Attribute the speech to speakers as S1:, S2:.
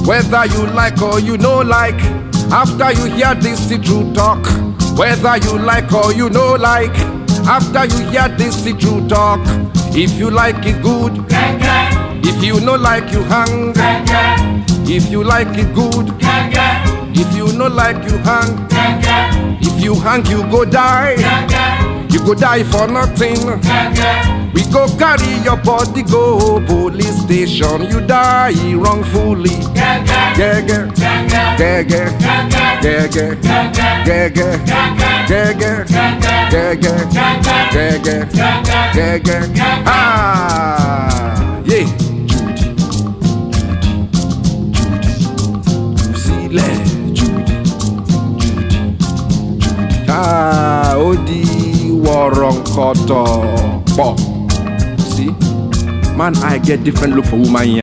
S1: Whether you like or you no like, after you hear this the true talk. Whether you like or you no like, after you hear this the true talk. If you like it good, if you no like you hang. If you like it good, if you no like you hang. If you hang you go die, you go die for nothing. We go carry your body go police station, you die wrongfully. Gege, gege, gege, gege, gege, gege, gege, gege. Ah, yeah. Ah, odi waronkoto. See, man, I get different look for woman here.